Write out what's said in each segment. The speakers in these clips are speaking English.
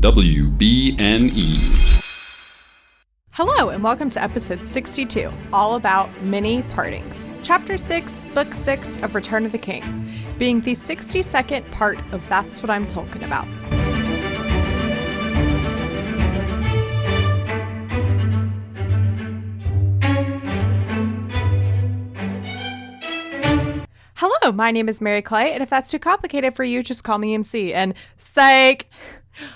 WBNE. Hello, and welcome to episode 62, all about many partings. Chapter 6, Book 6 of Return of the King, being the 62nd part of That's What I'm Talking About. Hello, my name is Mary Clay, and if that's too complicated for you, just call me MC, and psych!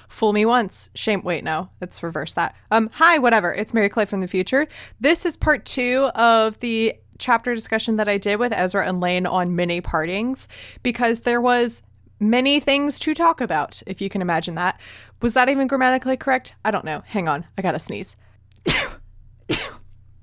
Fool me once. Shame. Wait, no. Let's reverse that. Hi, whatever. It's Mary Clay from the future. This is part 2 of the chapter discussion that I did with Ezra and Lane on mini partings, because there was many things to talk about, if you can imagine that. Was that even grammatically correct? I don't know. Hang on. I gotta sneeze.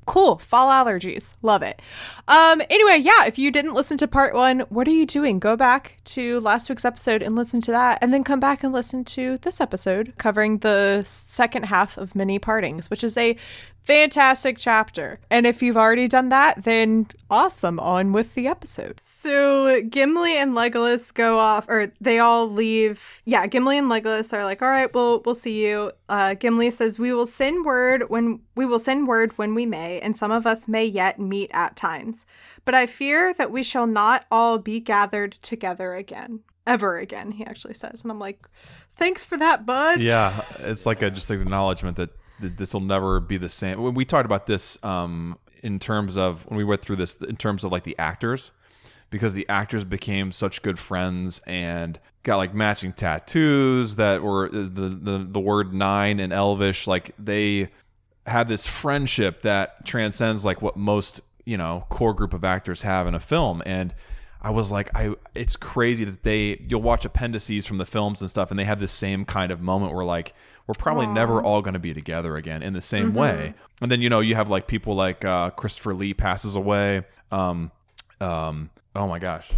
Cool. Fall allergies. Love it. Anyway, yeah, if you didn't listen to part 1, what are you doing? Go back to last week's episode and listen to that, and then come back and listen to this episode covering the second half of Mini Partings, which is a fantastic chapter. And if you've already done that, then awesome, on with the episode. So Gimli and Legolas go off, or they all leave. Yeah, Gimli and Legolas are like, all right, we'll see you. Gimli says, we will send word when we may, and some of us may yet meet at times. But I fear that we shall not all be gathered together again. Ever again, he actually says. And I'm like, thanks for that, bud. Yeah, it's like just an acknowledgement that this will never be the same. When we talked about this in terms of, when we went through this, in terms of like the actors, because the actors became such good friends and got like matching tattoos that were the word 9 in Elvish. Like they had this friendship that transcends like what most, core group of actors have in a film. And I was like, it's crazy that you'll watch appendices from the films and stuff, and they have this same kind of moment where like, we're probably never all going to be together again in the same way. And then, you have like people like Christopher Lee passes away. Oh my gosh.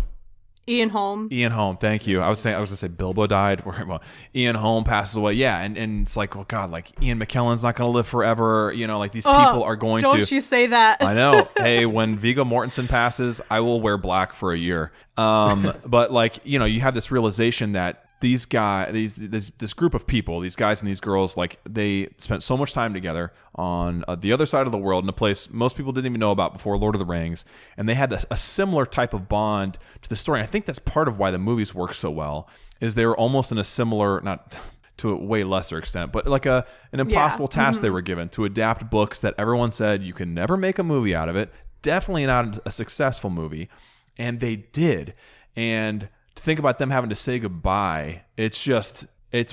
Ian Holm. Thank you. I was going to say Bilbo died. Well, Ian Holm passes away. Yeah. And it's like, oh God, like Ian McKellen's not going to live forever. Like these people are going to. Don't you say that. I know. Hey, when Viggo Mortensen passes, I will wear black for a year. But like, you have this realization that these guys, this group of people, these guys and these girls, like they spent so much time together on the other side of the world in a place most people didn't even know about before Lord of the Rings, and they had a similar type of bond to the story. And I think that's part of why the movies work so well, is they were almost in a similar, not to a way lesser extent, but like an impossible task they were given to adapt books that everyone said you can never make a movie out of it, definitely not a successful movie, and they did. And to think about them having to say goodbye, it's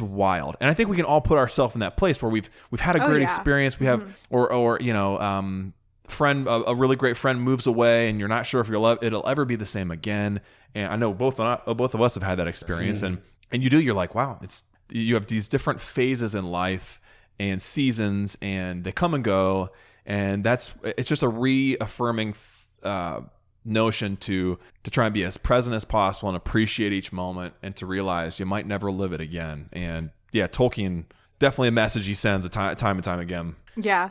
wild. And I think we can all put ourselves in that place where we've had a great experience. We have, a really great friend moves away, and you're not sure if it'll ever be the same again. And I know both of us have had that experience. And you're like, wow, you have these different phases in life and seasons, and they come and go. And it's just a reaffirming notion to try and be as present as possible and appreciate each moment, and to realize you might never live it again. And yeah, Tolkien, definitely a message he sends time and time again. Yeah,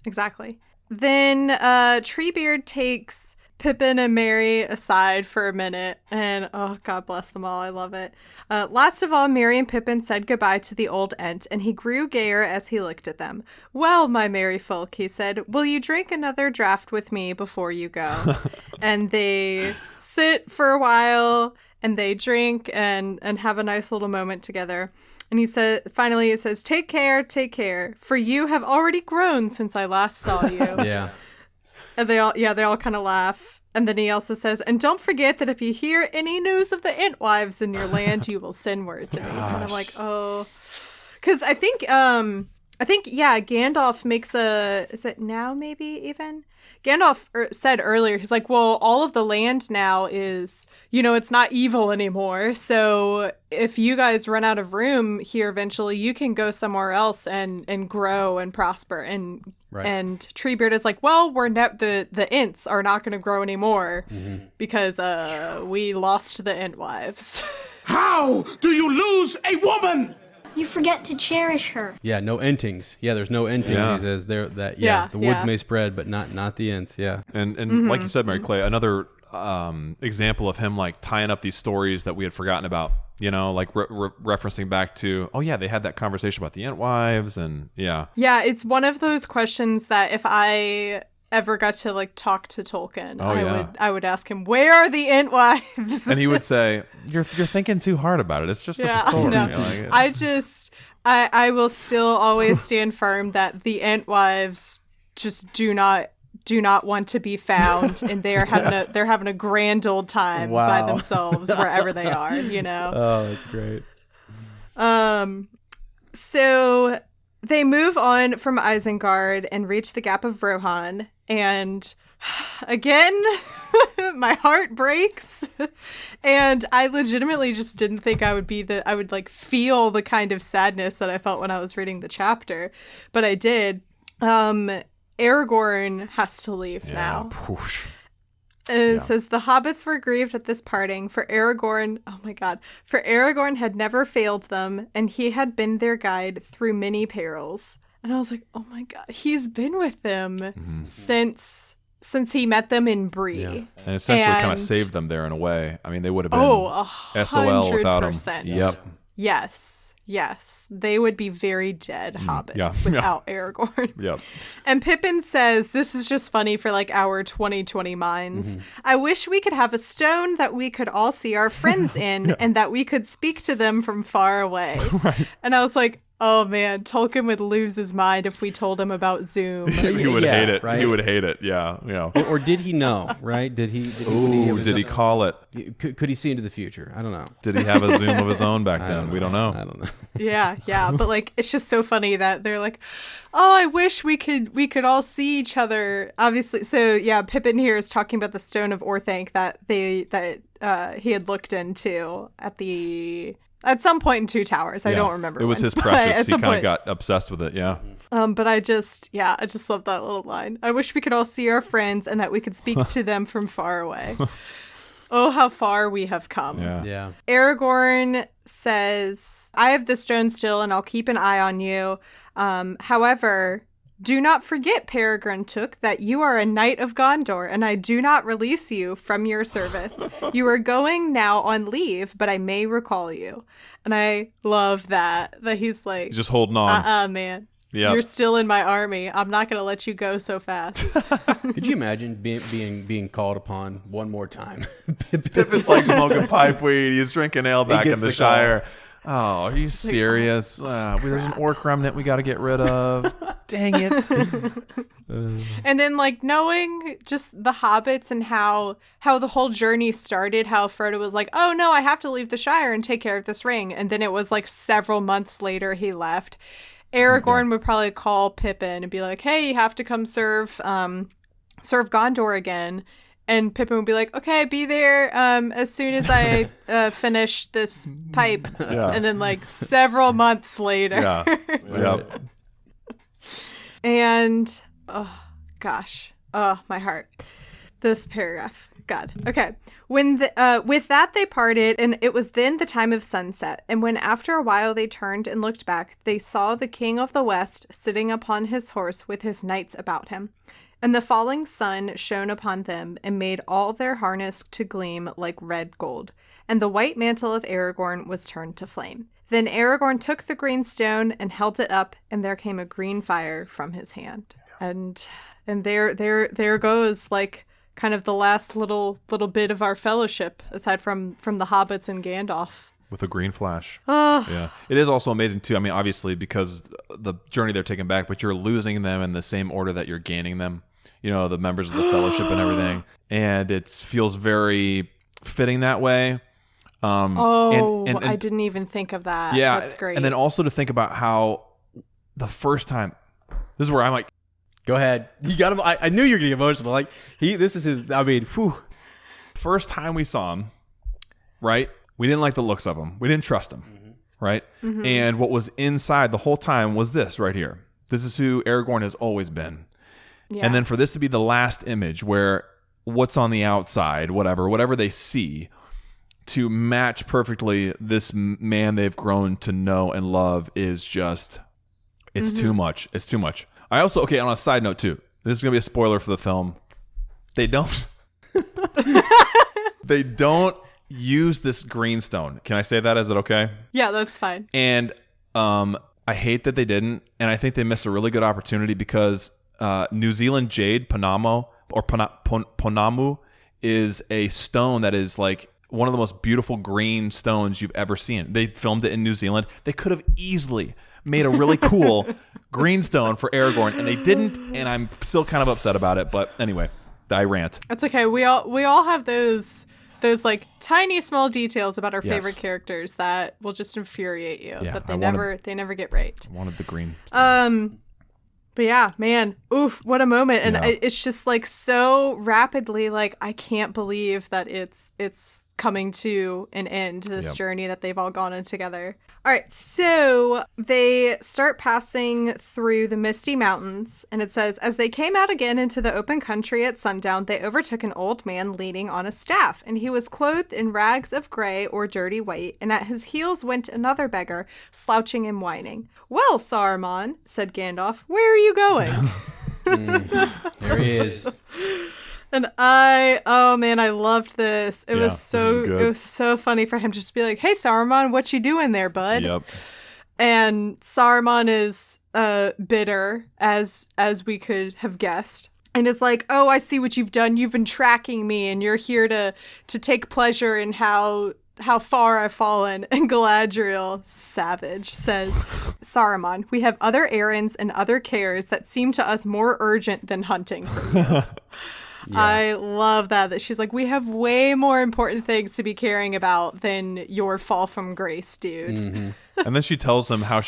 exactly. Then Treebeard takes Pippin and Merry aside for a minute, and oh, God bless them all. I love it. Last of all, Merry and Pippin said goodbye to the old Ent, and he grew gayer as he looked at them. Well, my merry folk, he said, will you drink another draught with me before you go? And they sit for a while, and they drink and have a nice little moment together. And finally he says, take care, for you have already grown since I last saw you. Yeah. And they all kind of laugh. And then he also says, and don't forget that if you hear any news of the Entwives in your land, you will send word to me. And I'm like, oh. Because I think, Gandalf makes is it now maybe even? Gandalf said earlier, he's like, well, all of the land now is, it's not evil anymore. So if you guys run out of room here eventually, you can go somewhere else and grow and prosper. And Treebeard is like, well, the Ents are not going to grow anymore because we lost the Entwives. How do you lose a woman? You forget to cherish her. Yeah, no entings. Yeah, there's no entings. Yeah. He says the woods may spread, but not the Ents. Yeah. And like you said, Mary Clay, another example of him like tying up these stories that we had forgotten about. You know, like referencing back to, oh yeah, they had that conversation about the Entwives, and yeah. Yeah, it's one of those questions that if I ever got to like talk to Tolkien, I would ask him, where are the Entwives? And he would say, you're thinking too hard about it. It's just a story. No. You know, I will still always stand firm that the Entwives just do not want to be found, and they're having a grand old time by themselves wherever they are, you know. Oh, that's great. So they move on from Isengard and reach the Gap of Rohan, and again my heart breaks, and I legitimately just didn't think I would like feel the kind of sadness that I felt when I was reading the chapter, but I did. Aragorn has to leave now. And it says, the hobbits were grieved at this parting, for Aragorn had never failed them, and he had been their guide through many perils. And I was like, oh my God, he's been with them since he met them in Bree. Yeah. And essentially kind of saved them there in a way. I mean, they would have been SOL without him. Yep. Yes, they would be very dead hobbits without Aragorn. Yep. And Pippin says, this is just funny for like our 2020 minds. I wish we could have a stone that we could all see our friends in and that we could speak to them from far away. Right. And I was like, oh man, Tolkien would lose his mind if we told him about Zoom. He would hate it. Right? He would hate it. Yeah. Or did he know? Right? Did he call it? Could he see into the future? I don't know. Did he have a Zoom of his own back then? We don't know. I don't know. Yeah. But like, it's just so funny that they're like, oh, I wish we could all see each other. Obviously. So yeah, Pippin here is talking about the Stone of Orthanc that he had looked into at some point in Two Towers. I don't remember. It was his precious. He kind of got obsessed with it. Yeah. But I just love that little line. I wish we could all see our friends and that we could speak to them from far away. Oh, how far we have come. Yeah. Aragorn says, I have the stone still and I'll keep an eye on you. However, do not forget, Peregrine Took, that you are a knight of Gondor, and I do not release you from your service. You are going now on leave, but I may recall you. And I love that he's like, just holding on. Man. Yep. You're still in my army. I'm not going to let you go so fast. Could you imagine being called upon one more time? Pippin's like smoking pipe weed. He's drinking ale back in the Shire. Oh, are you serious? There's an orc remnant we got to get rid of. Dang it. And then like knowing just the hobbits and how the whole journey started, how Frodo was like, oh no, I have to leave the Shire and take care of this ring. And then it was like several months later he left. Aragorn would probably call Pippin and be like, hey, you have to come serve Gondor again. And Pippin would be like, okay, be there as soon as I finish this pipe. Yeah. And then like several months later. Yeah. Yep. And, oh, gosh. Oh, my heart. This paragraph. God. Okay. With that they parted, and it was then the time of sunset. And when after a while they turned and looked back, they saw the King of the West sitting upon his horse with his knights about him. And the falling sun shone upon them and made all their harness to gleam like red gold. And the white mantle of Aragorn was turned to flame. Then Aragorn took the green stone and held it up, and there came a green fire from his hand. And there goes like kind of the last little bit of our fellowship, aside from the hobbits and Gandalf. With a green flash. Yeah. It is also amazing, too. I mean, obviously, because the journey they're taking back, but you're losing them in the same order that you're gaining them. You know, the members of the fellowship and everything. And it feels very fitting that way. And I didn't even think of that. Yeah. That's great. And then also to think about how the first time, this is where I'm like, go ahead. You got him. I knew you were getting emotional. Like, this is his, I mean, whew. First time we saw him, right? We didn't like the looks of him. We didn't trust him, right? Mm-hmm. And what was inside the whole time was this right here. This is who Aragorn has always been. Yeah. And then for this to be the last image where what's on the outside, whatever they see, to match perfectly this man they've grown to know and love is just, it's too much. It's too much. I also, on a side note too, this is going to be a spoiler for the film. They don't They don't use this greenstone. Can I say that? Is it okay? Yeah, that's fine. And I hate that they didn't, and I think they missed a really good opportunity because New Zealand jade, Ponamu, or Ponamu, is a stone that is like one of the most beautiful green stones you've ever seen. They filmed it in New Zealand. They could have easily made a really cool green stone for Aragorn, and they didn't, and I'm still kind of upset about it. But anyway, I rant. That's okay. We all have those like tiny small details about our favorite characters that will just infuriate you, but they never get right. I wanted the green stone. But yeah, man, oof, what a moment. And it's just like so rapidly, like I can't believe that it's coming to an end, this journey that they've all gone on together. All right, so they start passing through the Misty Mountains, and it says, as they came out again into the open country at sundown, they overtook an old man leaning on a staff, and he was clothed in rags of gray or dirty white, and at his heels went another beggar, slouching and whining. Well, Saruman, said Gandalf, where are you going? There he is. And I loved this. It was so funny for him to just be like, hey, Saruman, what you doing there, bud? Yep. And Saruman is bitter, as we could have guessed. And is like, oh, I see what you've done. You've been tracking me, and you're here to take pleasure in how far I've fallen. And Galadriel, savage, says, Saruman, we have other errands and other cares that seem to us more urgent than hunting for you. Yeah. I love that she's like, we have way more important things to be caring about than your fall from grace, dude. Mm-hmm. And then she tells him how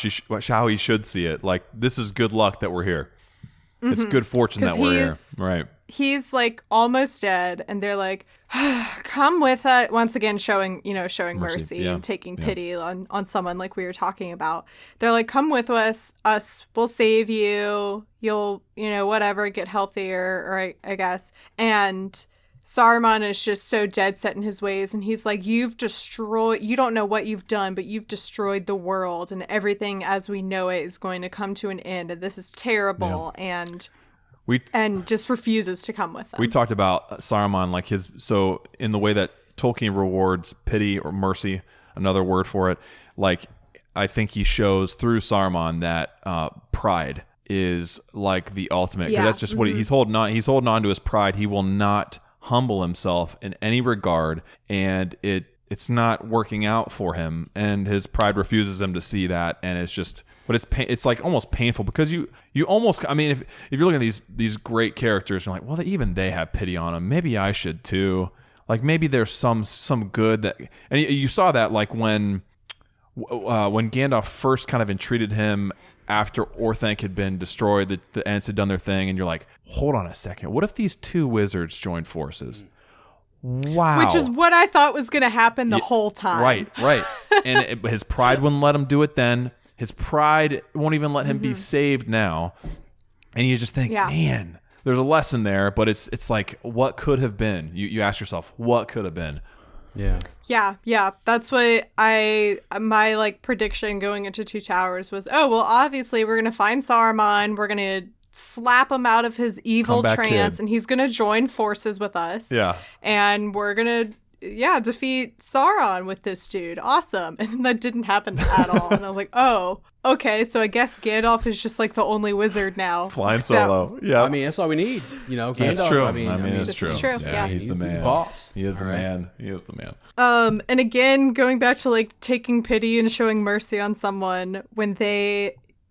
how he should see it. Like, this is good luck that we're here. Mm-hmm. It's good fortune that we're here. Right. He's like almost dead, and they're like, come with us. Once again, showing mercy and taking pity on someone like we were talking about. They're like, come with us. We'll save you. You'll, whatever, get healthier, or I guess. And Saruman is just so dead set in his ways, and he's like, you don't know what you've done, but you've destroyed the world, and everything as we know it is going to come to an end, and this is terrible, and just refuses to come with them. We talked about Saruman, like so in the way that Tolkien rewards pity or mercy, another word for it, like I think he shows through Saruman that pride is like the ultimate, because that's just what he's holding on. He's holding on to his pride. He will not humble himself in any regard, and it's not working out for him, and his pride refuses him to see that, and it's just, but it's like almost painful, because you almost, I mean, if you're looking at these great characters, you're like, well, even they have pity on him. Maybe I should too. Like, maybe there's some good that, and you saw that like when Gandalf first kind of entreated him after Orthanc had been destroyed, the Ents had done their thing, and you're like, hold on a second, what if these two wizards joined forces? Wow. Which is what I thought was going to happen the whole time. Right. And his pride wouldn't let him do it then. His pride won't even let him be saved now. And you just think, man, there's a lesson there, but it's like, what could have been? You ask yourself, what could have been? Yeah. That's what my like prediction going into Two Towers was, oh, well, obviously we're going to find Saruman. We're going to slap him out of his evil trance, and he's going to join forces with us. Yeah. And we're going to, defeat Sauron with this dude. Awesome. And that didn't happen at all. And I was like, oh, okay. So I guess Gandalf is just like the only wizard now. Flying solo. Yeah. I mean, that's all we need. Gandalf. That's true. I mean, it's true. Yeah, he's the man. He's the boss. He is the man. He is the man. And again, going back to like taking pity and showing mercy on someone, when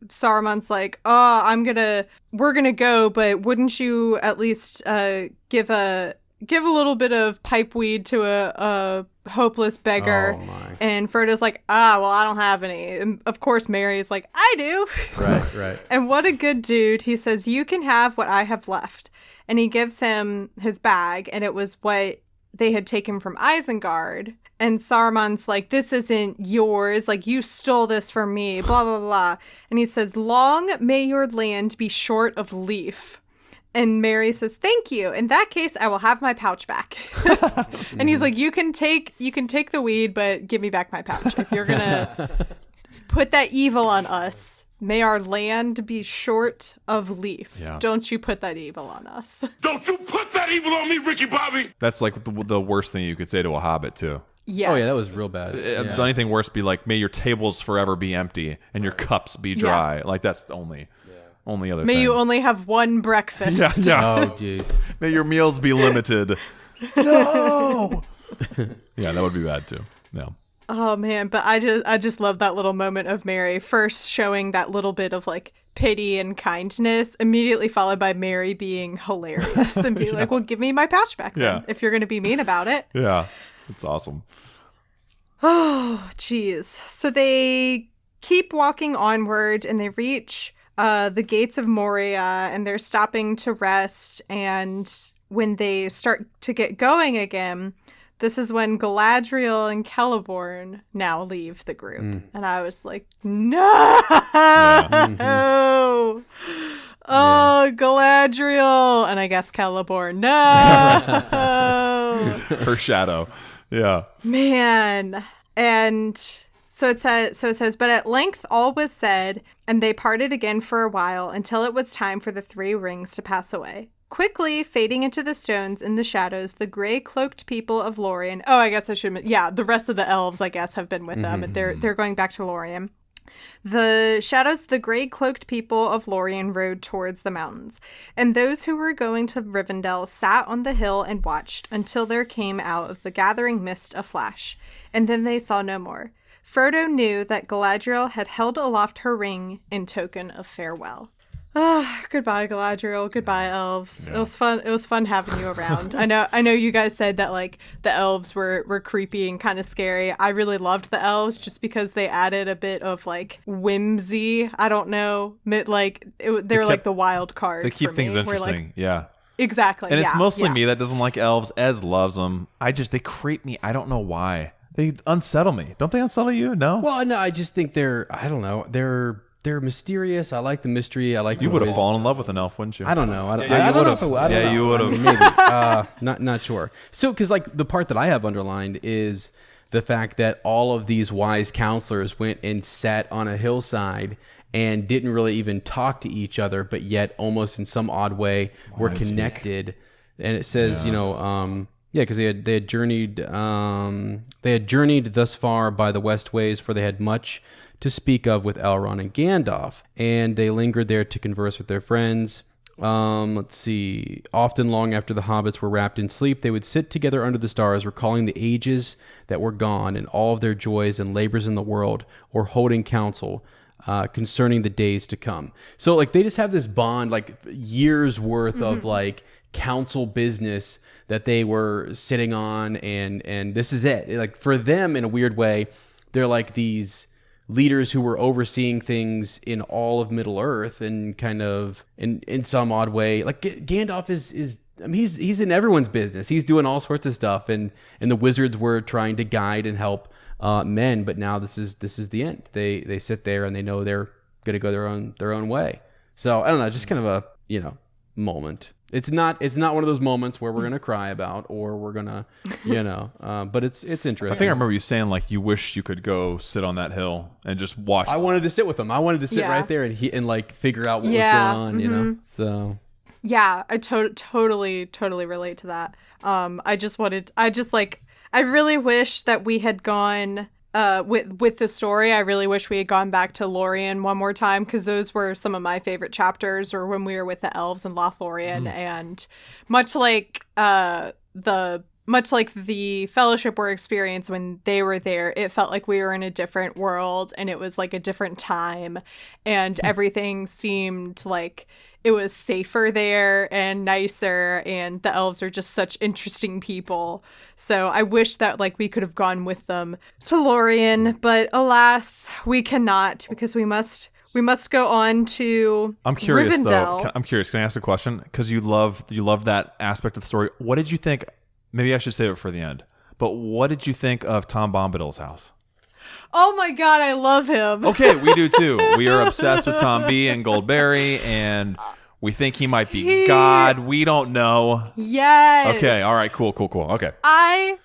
Saruman's like, oh, we're gonna go, but wouldn't you at least give a little bit of pipeweed to a hopeless beggar? Oh my. And Frodo's like, well, I don't have any. And of course, Mary's like, I do. Right. And what a good dude. He says, you can have what I have left. And he gives him his bag, and it was what they had taken from Isengard. And Saruman's like, this isn't yours. Like, you stole this from me, blah, blah, blah. And he says, long may your land be short of leaf. And Mary says, thank you. In that case, I will have my pouch back. And he's like, you can take the weed, but give me back my pouch. If you're going to put that evil on us, may our land be short of leaf. Yeah. Don't you put that evil on us. Don't you put that evil on me, Ricky Bobby! That's like the worst thing you could say to a hobbit too. Yes. Oh yeah, that was real bad. The only thing worse be like, may your tables forever be empty and your cups be dry. Like that's the only other May thing. you only have one breakfast. Oh jeez. May your meals be limited. No. Yeah, that would be bad too. Yeah. Oh man, but I just love that little moment of Mary first showing that little bit of like pity and kindness, immediately followed by Mary being hilarious and being like, well, give me my pouch back then if you're going to be mean about it. Yeah. It's awesome. Oh, geez. So they keep walking onward and they reach the gates of Moria and they're stopping to rest. And when they start to get going again, this is when Galadriel and Celeborn now leave the group. And I was like, no! Oh, Galadriel! And I guess Celeborn, no! Her shadow. Yeah. Man. And so it says, but at length all was said, and they parted again for a while until it was time for the three rings to pass away. Quickly fading into the stones in the shadows, the gray-cloaked people of Lorien. Oh, I guess I should. Yeah, the rest of the elves, I guess, have been with them. And they're going back to Lorien. The shadows, the gray-cloaked people of Lorien rode towards the mountains, and those who were going to Rivendell sat on the hill and watched until there came out of the gathering mist a flash, and then they saw no more. Frodo knew that Galadriel had held aloft her ring in token of farewell. Ah, goodbye, Galadriel. Goodbye, elves. Yeah. It was fun. It was fun having you around. I know you guys said that like the elves were creepy and kind of scary. I really loved the elves just because they added a bit of like whimsy. I don't know, they're like the wild card. They keep things interesting. Like, yeah. Exactly. And it's mostly me that doesn't like elves. Ez loves them. They creep me. I don't know why. They unsettle me. Don't they unsettle you? No. Well, no. I just think they're mysterious. I like the mystery. I like. You would have fallen in love with an elf, wouldn't you? I don't know. I don't know if you would have. Maybe. Not sure. So, because like the part that I have underlined is the fact that all of these wise counselors went and sat on a hillside and didn't really even talk to each other, but yet almost in some odd way were connected. And it says, because they had journeyed thus far by the west ways, for they had much to speak of with Elrond and Gandalf, and they lingered there to converse with their friends. Let's see. Often long after the hobbits were wrapped in sleep, they would sit together under the stars, recalling the ages that were gone and all of their joys and labors in the world, or holding counsel concerning the days to come. So like they just have this bond, like years worth of like council business that they were sitting on, and this is it. Like for them, in a weird way, they're like these leaders who were overseeing things in all of Middle Earth, and kind of in some odd way, like Gandalf is I mean, he's in everyone's business. He's doing all sorts of stuff, and the wizards were trying to guide and help men. But now this is the end. They sit there and they know they're gonna go their own way. So I don't know, just kind of a moment. It's not one of those moments where we're gonna cry about, or we're gonna but it's interesting. I think I remember you saying like you wish you could go sit on that hill and just watch. I wanted to sit with them. I wanted to sit right there and like figure out what was going on. So yeah, I totally relate to that. I really wish that we had gone with the story. I really wish we had gone back to Lorien one more time, because those were some of my favorite chapters, or when we were with the elves in Lothlorien. And much like the Fellowship War experience when they were there, it felt like we were in a different world, and it was like a different time, and everything seemed like it was safer there and nicer, and the elves are just such interesting people. So I wish that like we could have gone with them to Lorien, but alas, we cannot, because we must go on to I'm curious Rivendell. though. I'm curious. Can I ask a question? Because you love that aspect of the story. What did you think? Maybe I should save it for the end. But what did you think of Tom Bombadil's house? Oh my God, I love him. Okay, we do too. We are obsessed with Tom B and Goldberry, and we think he might be God. We don't know. Yes. Okay. All right. Cool. Okay. I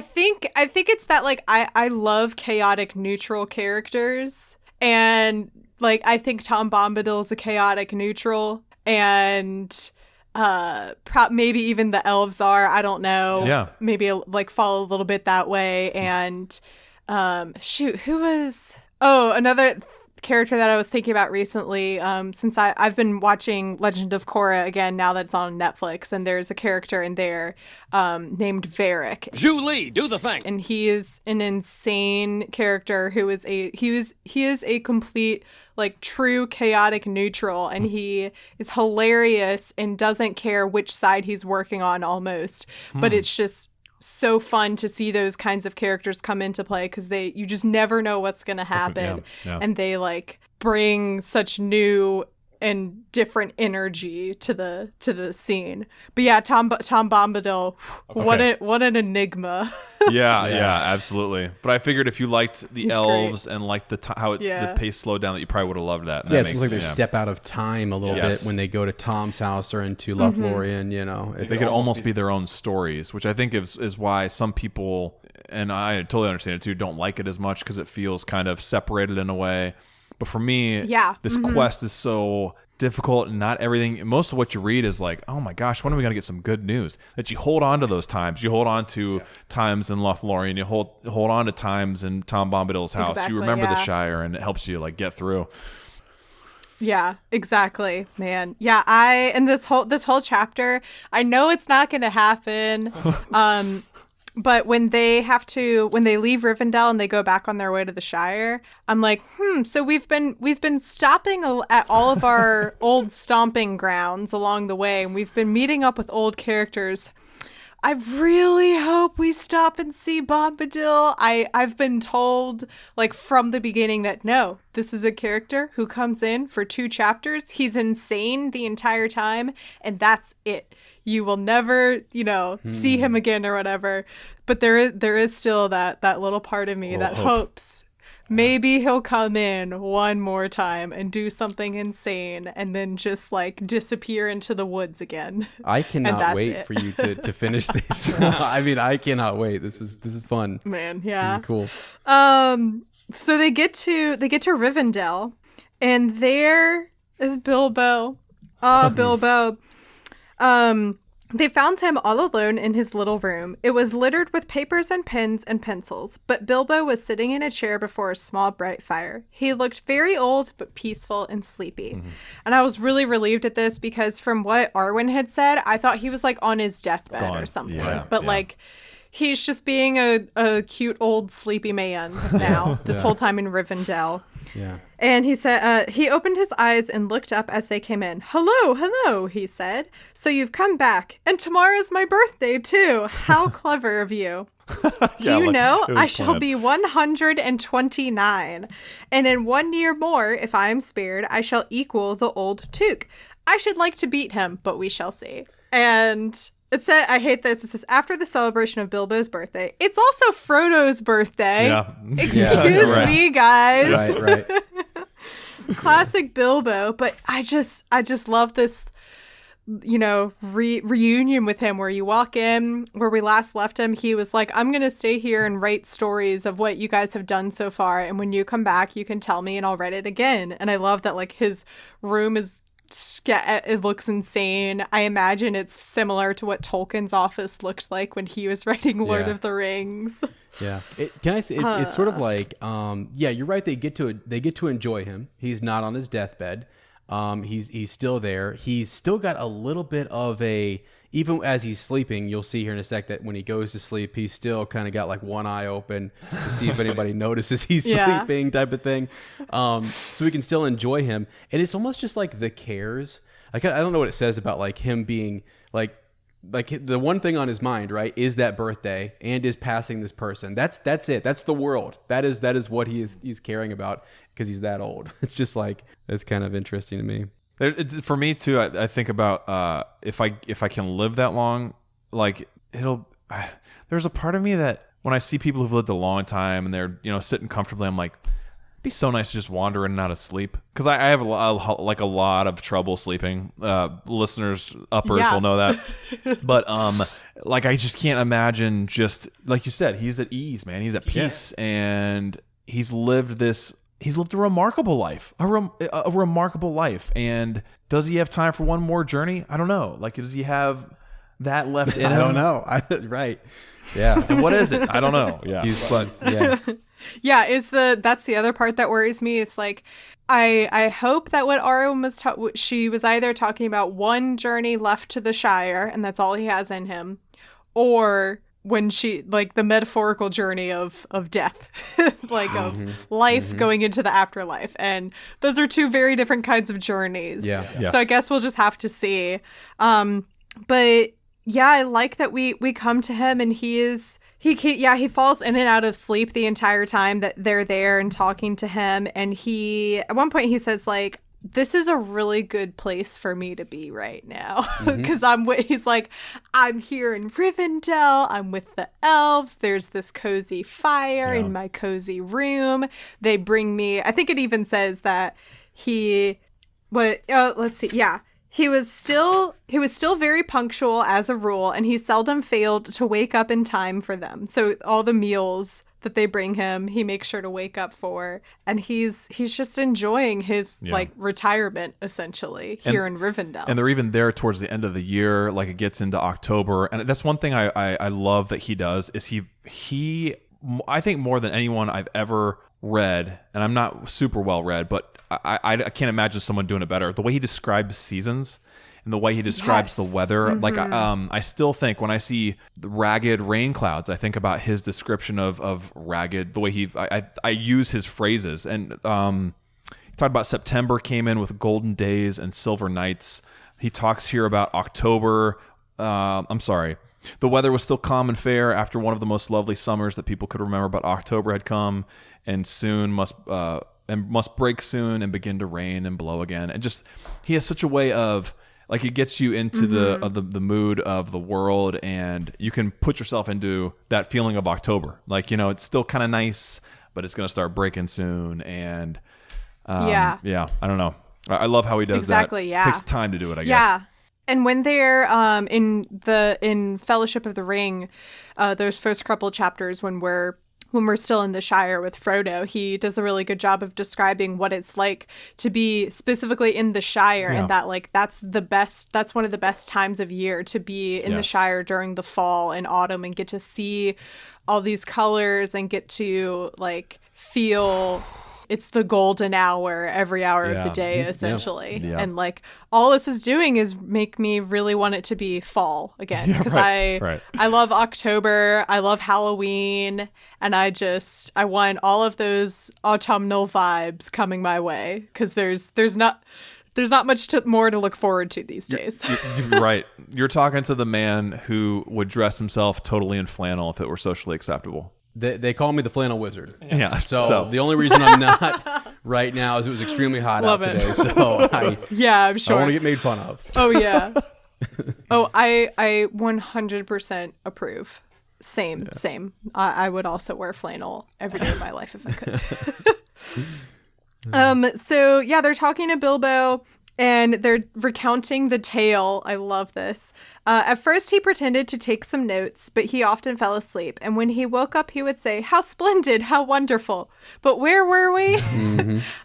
think it's that like I love chaotic neutral characters. And like, I think Tom Bombadil is a chaotic neutral, and maybe even the elves are. I don't know. Yeah. Maybe like fall a little bit that way. And who was? Oh, another character that I was thinking about recently, since I've been watching Legend of Korra again now that it's on Netflix, and there's a character in there named Varric. Julie, do the thing. And he is an insane character who is he is a complete, like, true chaotic neutral, and he is hilarious and doesn't care which side he's working on almost. But it's just so fun to see those kinds of characters come into play, because you just never know what's going to happen. Yeah. And they like bring such new and different energy to the scene. But yeah, Tom Bombadil, what an enigma. Yeah, absolutely. But I figured if you liked the elves great. and liked the pace slowed down, that you probably would have loved that. And Yeah, that it's like they step out of time a little bit when they go to Tom's house or into Lothlorien, you know. They could almost be their own stories, which I think is why some people, and I totally understand it too, don't like it as much, because it feels kind of separated in a way. But for me, this quest is so difficult, and not everything. Most of what you read is like, oh my gosh, when are we going to get some good news? That you hold on to those times. You hold on to times in Lothlorien. You hold on to times in Tom Bombadil's house. Exactly, you remember the Shire, and it helps you like get through. Yeah, exactly, man. Yeah, and this whole chapter, I know it's not going to happen. But when they leave Rivendell and they go back on their way to the Shire, I'm like, so we've been stopping at all of our old stomping grounds along the way, and we've been meeting up with old characters. I really hope we stop and see Bombadil. I've been told, like, from the beginning that no, this is a character who comes in for 2 chapters. He's insane the entire time, and that's it. You will never, see him again or whatever. But there is still that little part of me that hopes maybe he'll come in one more time and do something insane and then just like disappear into the woods again. I cannot wait for you to finish this. I mean, I cannot wait. This is fun. Man, yeah. This is cool. So they get to Rivendell, and there is Bilbo. Bilbo. They found him all alone in his little room. It was littered with papers and pens and pencils, but Bilbo was sitting in a chair before a small bright fire. He looked very old, but peaceful and sleepy. And I was really relieved at this, because from what Arwen had said, I thought he was like on his deathbed or something. Like, he's just being a cute old sleepy man now, this whole time in Rivendell. Yeah. And he said, he opened his eyes and looked up as they came in. Hello, he said. So you've come back. And tomorrow's my birthday, too. How clever of you. Do you know, I shall be 129. And in 1 year more, if I am spared, I shall equal the old Took. I should like to beat him, but we shall see. And it said, I hate this. It says, after the celebration of Bilbo's birthday. It's also Frodo's birthday. Yeah. Excuse me, guys. Right. Classic Bilbo. But I just love this, reunion with him, where you walk in, where we last left him. He was like, I'm going to stay here and write stories of what you guys have done so far. And when you come back, you can tell me and I'll write it again. And I love that, like, his room it looks insane. I imagine it's similar to what Tolkien's office looked like when he was writing Lord of the Rings. Yeah. Can I say it's sort of like you're right, they get to enjoy him. He's not on his deathbed. He's still there. He's still got a little bit of even as he's sleeping, you'll see here in a sec that when he goes to sleep, he's still kind of got like one eye open to see if anybody notices he's sleeping, type of thing. So we can still enjoy him. And it's almost just like the cares. Like, I don't know what it says about like him being like the one thing on his mind, right, is that birthday and is passing this person. That's it. That's the world. That is what he's caring about, because he's that old. It's just like, that's kind of interesting to me. For me too, I think about if I can live that long, like there's a part of me that when I see people who've lived a long time and they're sitting comfortably, I'm like, it'd be so nice to just wander in and out of sleep, because I have a lot of trouble sleeping. Listeners uppers will know that, but like, I just can't imagine, just like you said, he's at ease, man. He's at peace, and he's lived this. he's lived a remarkable life, a remarkable life. And does he have time for one more journey? I don't know. Like, does he have that left in him? I don't know. Right. Yeah. And what is it? I don't know. Yeah. Yeah. Yeah, that's the other part that worries me. It's like I hope that what Arwen was she was either talking about one journey left to the Shire and that's all he has in him, or when she, like, the metaphorical journey of death, like of life going into the afterlife. And those are two very different kinds of journeys. Yeah. Yes. So I guess we'll just have to see. But yeah, I like that we come to him and he falls in and out of sleep the entire time that they're there and talking to him. And at one point he says, like, this is a really good place for me to be right now. Because he's like, I'm here in Rivendell. I'm with the elves. There's this cozy fire in my cozy room. They bring me, I think it even says that let's see. Yeah. He was still very punctual as a rule, and he seldom failed to wake up in time for them. So all the meals that they bring him, he makes sure to wake up for, and he's just enjoying his like retirement essentially here in Rivendell. And they're even there towards the end of the year, like it gets into October, and that's one thing I love that he does is he I think more than anyone I've ever read, and I'm not super well read, but I can't imagine someone doing it better. The way he describes seasons and the way he describes the weather, like I still think when I see the ragged rain clouds, I think about his description of ragged. The way I use his phrases, and he talked about September came in with golden days and silver nights. He talks here about October. The weather was still calm and fair after one of the most lovely summers that people could remember, but October had come and must break soon and begin to rain and blow again. And just, he has such a way of, like, it gets you into the mood of the world, and you can put yourself into that feeling of October. Like, you know, it's still kind of nice, but it's going to start breaking soon. And I don't know. I love how he does that. Yeah. It takes time to do it, I guess. Yeah. And when they're in Fellowship of the Ring, those first couple chapters when we're still in the Shire with Frodo, he does a really good job of describing what it's like to be specifically in the Shire, and that, like, that's one of the best times of year to be in the Shire during the fall and autumn and get to see all these colors and get to, like, feel it's the golden hour every hour of the day, essentially. Yeah. And, like, all this is doing is make me really want it to be fall again, because I love October, I love Halloween, and I want all of those autumnal vibes coming my way, because there's not much more to look forward to these days. You're right. You're talking to the man who would dress himself totally in flannel if it were socially acceptable. They call me the flannel wizard. Yeah. So the only reason I'm not right now is it was extremely hot out today. So I'm sure. I want to get made fun of. Oh yeah. I 100% approve. Same. I would also wear flannel every day of my life if I could. So yeah, they're talking to Bilbo. And they're recounting the tale. I love this. At first, he pretended to take some notes, but he often fell asleep. And when he woke up, he would say, "How splendid, how wonderful. But where were we?"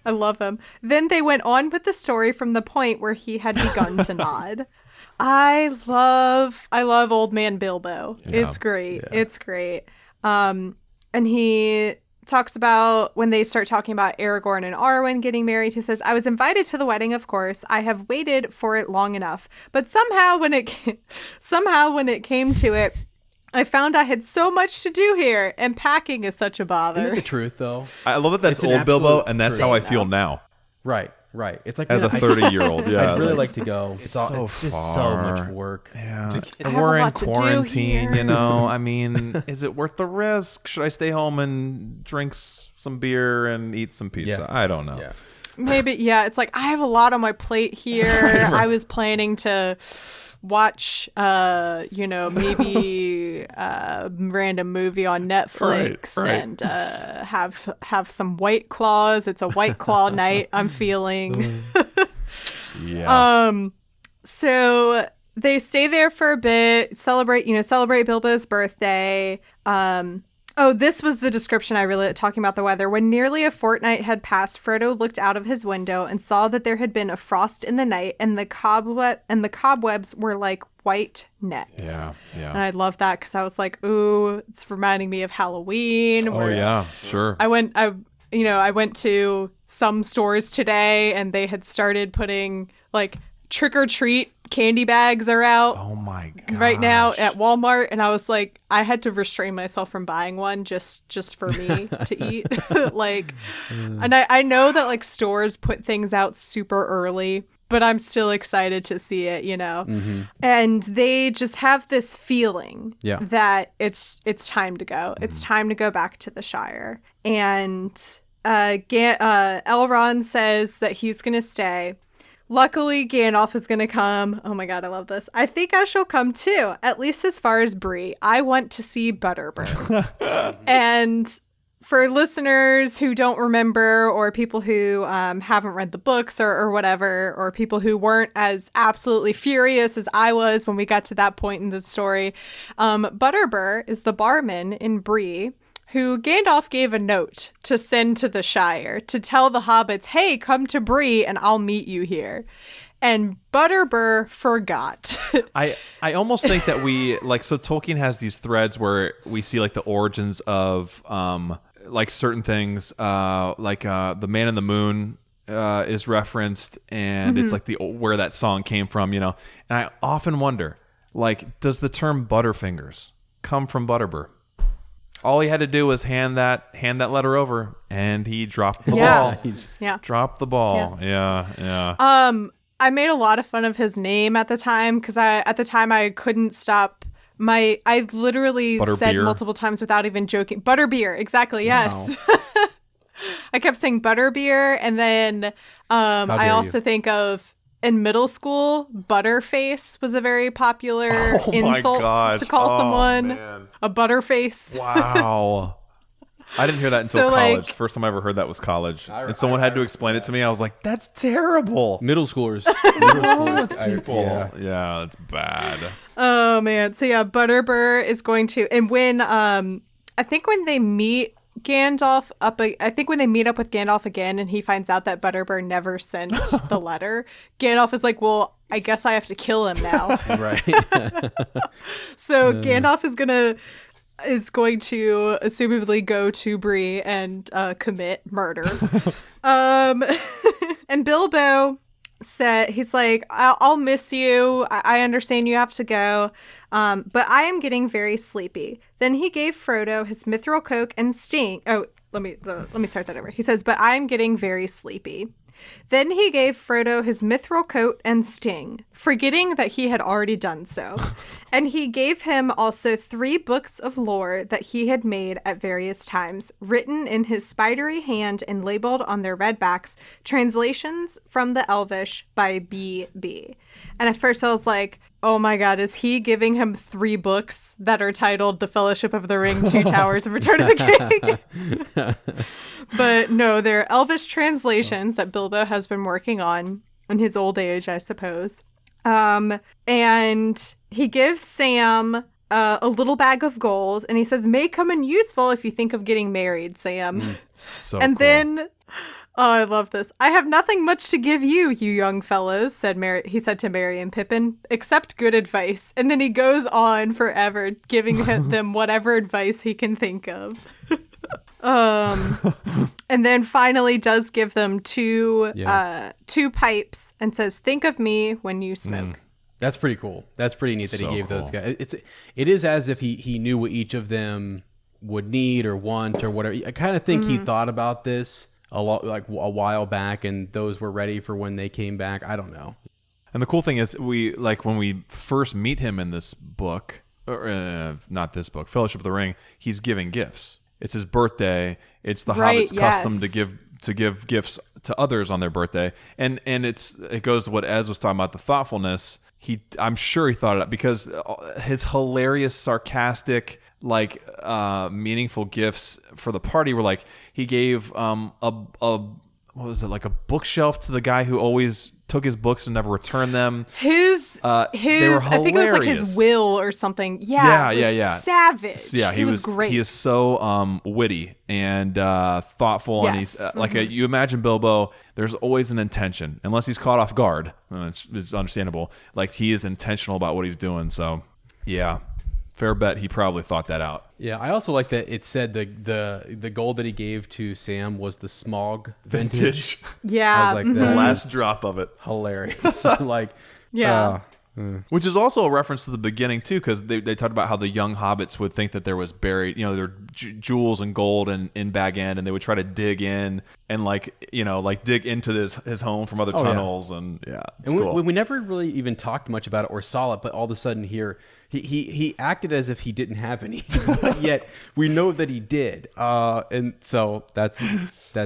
I love him. Then they went on with the story from the point where he had begun to nod. I love Old Man Bilbo. Yeah. It's great. Yeah. It's great. And he talks about when they start talking about Aragorn and Arwen getting married. He says, "I was invited to the wedding, of course. I have waited for it long enough. But somehow when it came to it, I found I had so much to do here, and packing is such a bother." Isn't it the truth, though? I love that that's old Bilbo, and that's how I feel now. Right. It's like, as a 30-year-old, yeah. I'd really like to go. It's just so much work. Yeah, we're in quarantine. You know, I mean, is it worth the risk? Should I stay home and drink some beer and eat some pizza? I don't know. Yeah. Maybe, yeah. It's like I have a lot on my plate here. I was planning to watch, maybe a random movie on Netflix and have some White Claws. It's a White Claw night. I'm feeling. So they stay there for a bit, celebrate Bilbo's birthday. Oh, this was the description I really talking about the weather. When nearly a fortnight had passed, Frodo looked out of his window and saw that there had been a frost in the night, and the cobwebs were like white nets. Yeah, yeah. And I love that because I was like, ooh, it's reminding me of Halloween. Oh yeah, sure. I went to some stores today, and they had started putting like trick or treat candy bags are out. Oh my god! Right now at Walmart, and I was like, I had to restrain myself from buying one just for me to eat. Like, and I know that like stores put things out super early, but I'm still excited to see it, you know. Mm-hmm. And they just have this feeling Yeah. that it's time to go. It's time to go back to the Shire. And Elrond says that he's gonna stay. Luckily, Gandalf is going to come. Oh my god, I love this. I think I shall come too, at least as far as Bree. I want to see Butterbur. And for listeners who don't remember, or people who haven't read the books or whatever, or people who weren't as absolutely furious as I was when we got to that point in the story, Butterbur is the barman in Bree, who Gandalf gave a note to send to the Shire to tell the hobbits, hey, come to Bree and I'll meet you here. And Butterbur forgot. I almost think that we like, so Tolkien has these threads where we see like the origins of like certain things, like the Man in the Moon is referenced, and it's like where that song came from, you know. And I often wonder, like, does the term Butterfingers come from Butterbur? All he had to do was hand that letter over, and he dropped the ball. Yeah. Dropped the ball. Yeah. I made a lot of fun of his name at the time because at the time I couldn't stop. I literally said Butterbeer. multiple times without even joking. Butterbeer, exactly. Yes. Wow. I kept saying Butterbeer, and then I also think of. In middle school, Butterface was a very popular insult to call someone a Butterface. Wow. I didn't hear that until college. First time I ever heard that was college. And someone had to explain it to me. I was like, that's terrible. Middle schoolers. People. Yeah, that's bad. Oh, man. So, yeah, Butterbur is going to... And when... I think when they meet Gandalf when they meet up with Gandalf again and he finds out that Butterbur never sent the letter, Gandalf is like, well, I guess I have to kill him now. Right. So Gandalf is going to assumably go to Bree and commit murder. And Bilbo said, he's like, I'll miss you. I understand you have to go. But I am getting very sleepy. Then he gave Frodo his mithril cloak and sting. Oh, let me start that over. He says, but I am getting very sleepy. Then he gave Frodo his mithril coat and sting, forgetting that he had already done so. And he gave him also 3 books of lore that he had made at various times, written in his spidery hand and labeled on their red backs, translations from the Elvish by B.B. And at first I was like, oh my god, is he giving him 3 books that are titled The Fellowship of the Ring, Two Towers, and Return of the King? But no, they're Elvish translations that Bilbo has been working on in his old age, I suppose. And he gives Sam a little bag of gold, and he says, may come in useful if you think of getting married, Sam. And then... Oh, I love this. I have nothing much to give you, you young fellows, he said to Merry and Pippin, except good advice. And then he goes on forever, giving them whatever advice he can think of. And then finally does give them 2 pipes and says, think of me when you smoke. That's pretty cool. That's pretty neat that he gave those guys. It is as if he knew what each of them would need or want or whatever. I kind of think he thought about this a while back, and those were ready for when they came back. I don't know. And the cool thing is, when we first meet him in this book, or not this book, Fellowship of the Ring, he's giving gifts. It's his birthday. It's the Hobbit's custom to give gifts to others on their birthday, and it goes to what Ez was talking about, the thoughtfulness. I'm sure he thought it up, because his hilarious, sarcastic, meaningful gifts for the party were like, he gave what was it, like a bookshelf to the guy who always took his books and never returned them. His they were I think it was like his will or something. Yeah. Savage. Yeah, he was great. He is so witty and thoughtful, and he's like you imagine Bilbo. There's always an intention, unless he's caught off guard. And it's understandable. Like he is intentional about what he's doing. So yeah, fair bet he probably thought that out. Yeah, I also like that it said the gold that he gave to Sam was the Smog vintage. Yeah, I was like, The last drop of it. hilarious. Like, yeah. Which is also a reference to the beginning too, because they talked about how the young hobbits would think that there was buried, there jewels and gold in Bag End, and they would try to dig in and dig into his home from other tunnels, and it's cool. we never really even talked much about it or saw it, but all of a sudden here he acted as if he didn't have any, but yet we know that he did, and so that's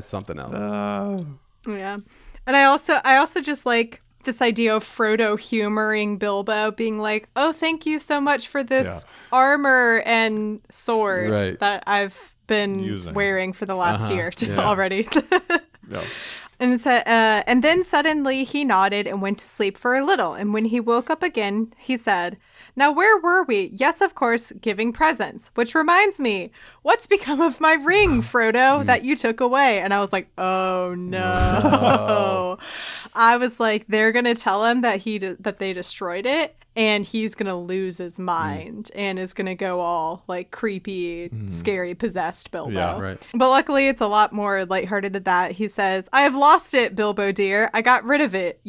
something else. Yeah, and I also just like this idea of Frodo humoring Bilbo, being like, "Oh, thank you so much for this armor and sword that I've been wearing for the last year already." And it said, and then suddenly he nodded and went to sleep for a little. And when he woke up again, he said, "Now where were we? Yes, of course, giving presents. Which reminds me, what's become of my ring, Frodo, that you took away?" And I was like, oh no. I was like, they're gonna tell him that that they destroyed it, and he's gonna lose his mind and is gonna go all like creepy, scary, possessed Bilbo. Yeah, right. But luckily, it's a lot more lighthearted than that. He says, "I have lost it, Bilbo dear. I got rid of it,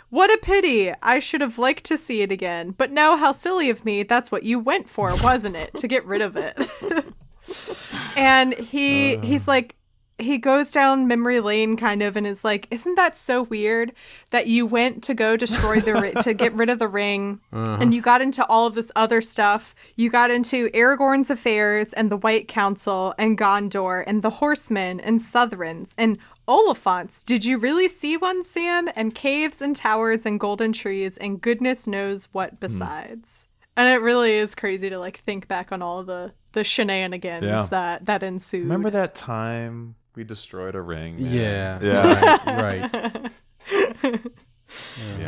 What a pity. I should have liked to see it again. But no, how silly of me. That's what you went for, wasn't it? To get rid of it." And he's like, he goes down memory lane kind of and is like, "Isn't that so weird that you went to go destroy to get rid of the ring, and you got into all of this other stuff. You got into Aragorn's affairs and the White Council and Gondor and the Horsemen and Southrons and Oliphants. Did you really see one, Sam? And caves and towers and golden trees and goodness knows what besides." And it really is crazy to like think back on all the shenanigans that ensued. Remember that time we destroyed a ring? Man? Yeah.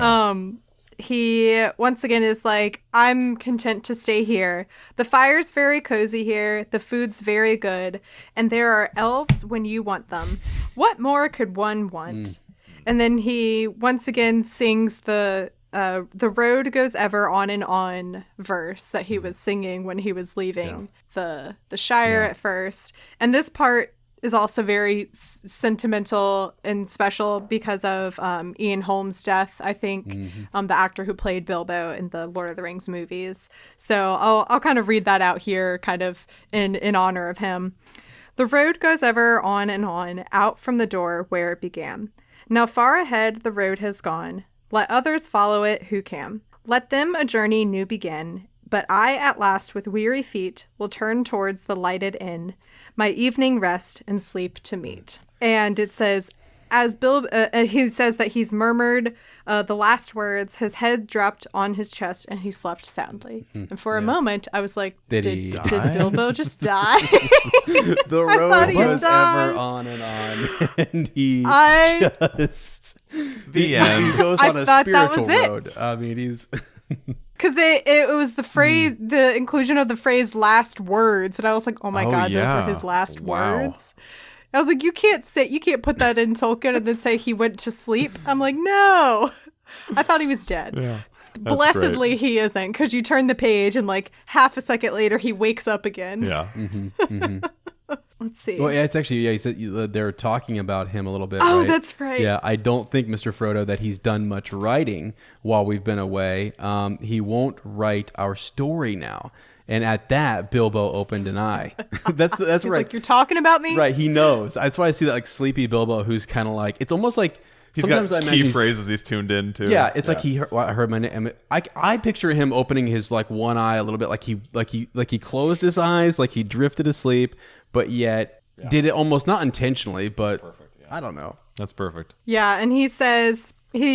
Right. He once again is like, "I'm content to stay here. The fire's very cozy here. The food's very good. And there are elves when you want them. What more could one want?" And then he once again sings the road goes ever on and on verse that he was singing when he was leaving the Shire at first. And this part is also very sentimental and special because of Ian Holm's death, I think, the actor who played Bilbo in the Lord of the Rings movies. So I'll kind of read that out here kind of in honor of him. "The road goes ever on and on, out from the door where it began. Now far ahead the road has gone. Let others follow it who can. Let them a journey new begin. But I at last with weary feet will turn towards the lighted inn, my evening rest and sleep to meet." And it says, as he says that he's murmured the last words, his head dropped on his chest and he slept soundly. And for a moment I was like, did Bilbo just die? The road goes ever on and on, and he just the end. He goes on a spiritual road. It. I mean, he's because it was the phrase, the inclusion of the phrase "last words," and I was like, oh my god, those were his last words. I was like, you can't put that in Tolkien and then say he went to sleep. I'm like, no, I thought he was dead. Yeah. Blessedly, he isn't, because you turn the page and like half a second later he wakes up again. Yeah. Let's see. Well, yeah, it's actually, he said they're talking about him a little bit. Oh, right? that's right. Yeah, I don't think, Mr. Frodo, that he's done much writing while we've been away. He won't write our story now. And at that, Bilbo opened an eye. that's He's right. Like, you're talking about me? Right, he knows. That's why I see that like sleepy Bilbo, who's kind of like, it's almost like he's sometimes got I key phrases he's tuned in to. Yeah, it's like I heard my name. I picture him opening his like one eye a little bit, like he closed his eyes, like he drifted asleep, but yet did it almost not intentionally, but I don't know. That's perfect. Yeah, and he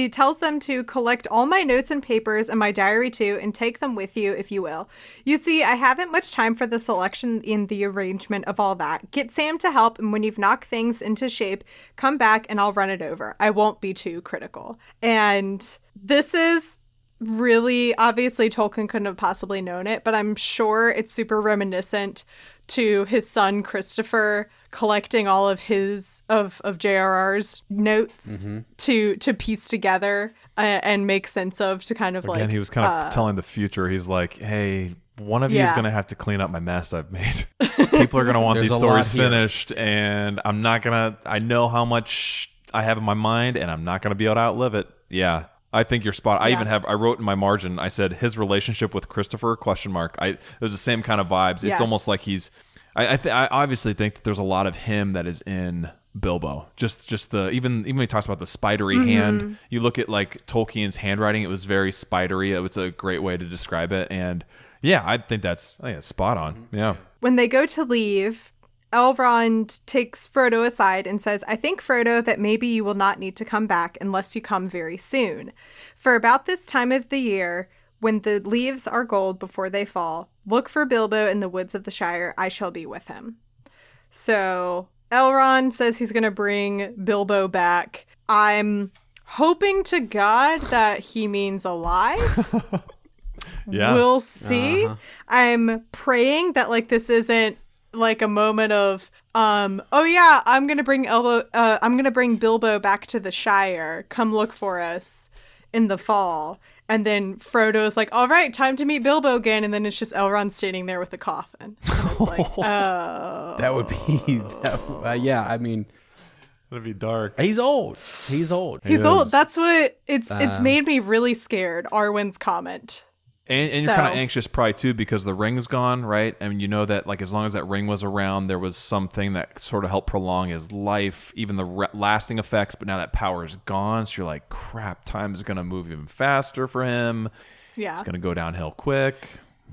tells them to collect all my notes and papers and my diary too, and take them with you if you will. You see, I haven't much time for the selection in the arrangement of all that. Get Sam to help, and when you've knocked things into shape, come back and I'll run it over. I won't be too critical. And this is really, obviously Tolkien couldn't have possibly known it, but I'm sure it's super reminiscent to his son Christopher collecting all of JRR's notes to piece together and make sense of, to kind of Again, he was kind of telling the future. He's like, hey, one of you is going to have to clean up my mess I've made. People are going to want these stories finished, and I know how much I have in my mind, and I'm not going to be able to outlive it. Yeah. I think you're spot. I wrote in my margin, I said his relationship with Christopher ? It was the same kind of vibes. It's almost like he's. I obviously think that there's a lot of him that is in Bilbo. Just the even when he talks about the spidery hand. You look at like Tolkien's handwriting; it was very spidery. It was a great way to describe it. And yeah, I think that's spot on. Yeah. When they go to leave, Elrond takes Frodo aside and says, I think, Frodo, that maybe you will not need to come back unless you come very soon. For about this time of the year, when the leaves are gold before they fall, look for Bilbo in the woods of the Shire. I shall be with him. So Elrond says he's going to bring Bilbo back. I'm hoping to God that he means alive. Yeah. We'll see. I'm praying that like this isn't like a moment of oh yeah, I'm gonna bring Bilbo back to the Shire, come look for us in the fall, and then Frodo's like, all right, time to meet Bilbo again, and then it's just Elrond standing there with a coffin, and it's like, oh, that would be yeah, I mean, it'd be dark. He's old. He's old. That's what it's made me really scared. Arwen's comment. And you're kind of anxious probably too because the ring's gone, right? I mean, you know that like as long as that ring was around, there was something that sort of helped prolong his life, even the lasting effects. But now that power is gone, so you're like, crap, time is going to move even faster for him. Yeah, it's going to go downhill quick.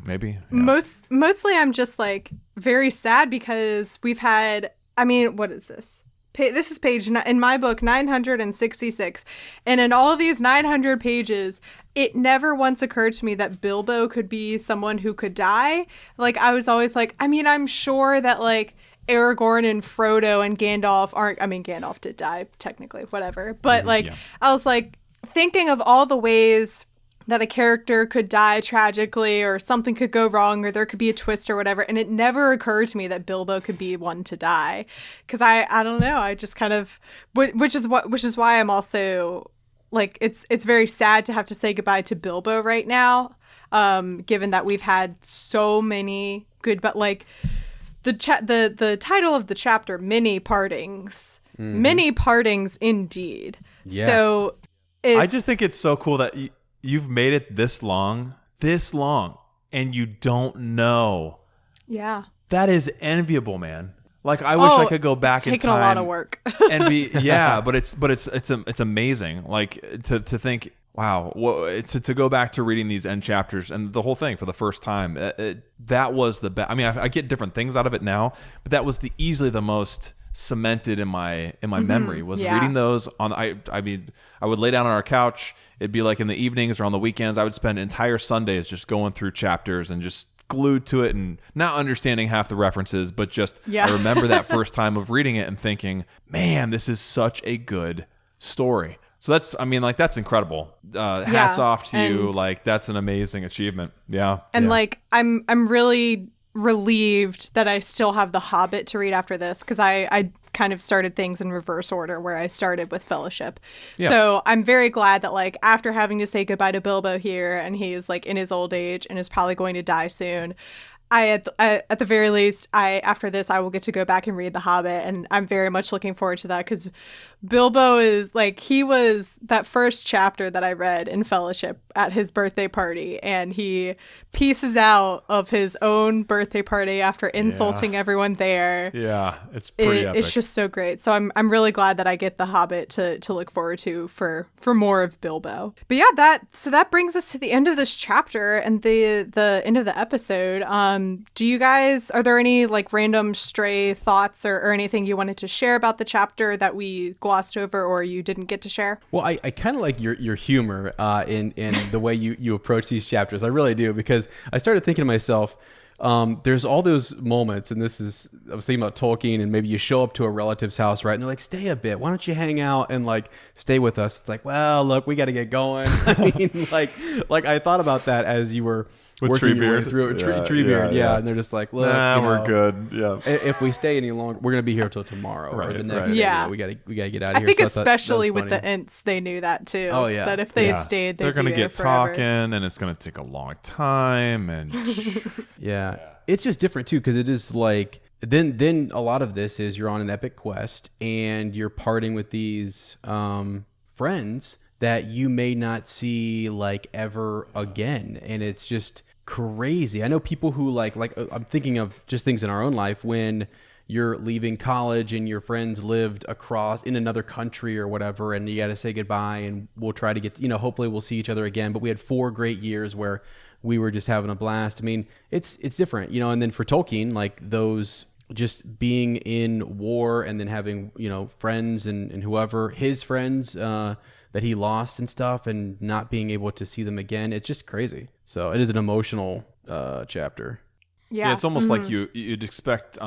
Maybe. Yeah. Mostly, I'm just like very sad because we've had. I mean, what is this? This is page, in my book, 966. And in all of these 900 pages, it never once occurred to me that Bilbo could be someone who could die. Like, I was always like, I mean, I'm sure that, like, Aragorn and Frodo and Gandalf aren't, I mean, Gandalf did die, technically, whatever. But, I was, like, thinking of all the ways that a character could die tragically or something could go wrong or there could be a twist or whatever. And it never occurred to me that Bilbo could be one to die. Because I don't know. I just kind of, which is why I'm also like, it's very sad to have to say goodbye to Bilbo right now. Given that we've had so many good, but like the title of the chapter, Many Partings, Many Partings indeed. Yeah. So I just think it's so cool that you've made it this long, and you don't know. Yeah. That is enviable, man. Like I wish I could go back in time. It's taken a lot of work. And be but it's amazing. Like to think, wow, to go back to reading these end chapters and the whole thing for the first time. That was the best. I mean, I get different things out of it now, but that was easily the most cemented in my memory was reading those on. I mean, I would lay down on our couch. It'd be like in the evenings or on the weekends. I would spend entire Sundays just going through chapters and just glued to it and not understanding half the references, but just I remember that first time of reading it and thinking, man, this is such a good story. So that's incredible. Hats off to you. Like that's an amazing achievement. Yeah. And like I'm really relieved that I still have The Hobbit to read after this because I kind of started things in reverse order where I started with Fellowship. Yeah. So I'm very glad that like after having to say goodbye to Bilbo here and he's like in his old age and is probably going to die soon, at the very least, after this, I will get to go back and read The Hobbit, and I'm very much looking forward to that because Bilbo is like, he was that first chapter that I read in Fellowship at his birthday party, and he pieces out of his own birthday party after insulting everyone there. Yeah, it's pretty epic. It's just so great. So I'm really glad that I get The Hobbit to look forward to for more of Bilbo. But yeah, that brings us to the end of this chapter and the end of the episode. Do you guys, are there any like random stray thoughts or anything you wanted to share about the chapter that we glossed over or you didn't get to share? Well, I kind of like your humor in the way you approach these chapters. I really do, because I started thinking to myself, there's all those moments, and I was thinking about Tolkien, and maybe you show up to a relative's house, right? And they're like, stay a bit. Why don't you hang out and like stay with us? It's like, well, look, we got to get going. I mean, like I thought about that as you were With working your way Treebeard. through Yeah, Treebeard. yeah. And they're just like, look, Nah, we're good. Yeah. If we stay any longer, we're gonna be here till tomorrow or the next right. day. Yeah. We gotta get out of I here. think So thought that was especially with the funny. Ints, they knew that too. Oh, yeah. That if they had stayed, they'd they're gonna be there get forever. talking, and it's gonna take a long time, and Yeah. It's just different too, because it is like then a lot of this is you're on an epic quest and you're parting with these friends that you may not see like ever again, and it's just crazy. I know people who like I'm thinking of just things in our own life when you're leaving college and your friends lived across in another country or whatever, and you got to say goodbye, and we'll try to get, hopefully we'll see each other again. But we had 4 great years where we were just having a blast. I mean, it's different, and then for Tolkien, like those just being in war and then having, friends and whoever his friends that he lost and stuff, and not being able to see them again. It's just crazy. So it is an emotional chapter. Yeah. it's almost like you'd expect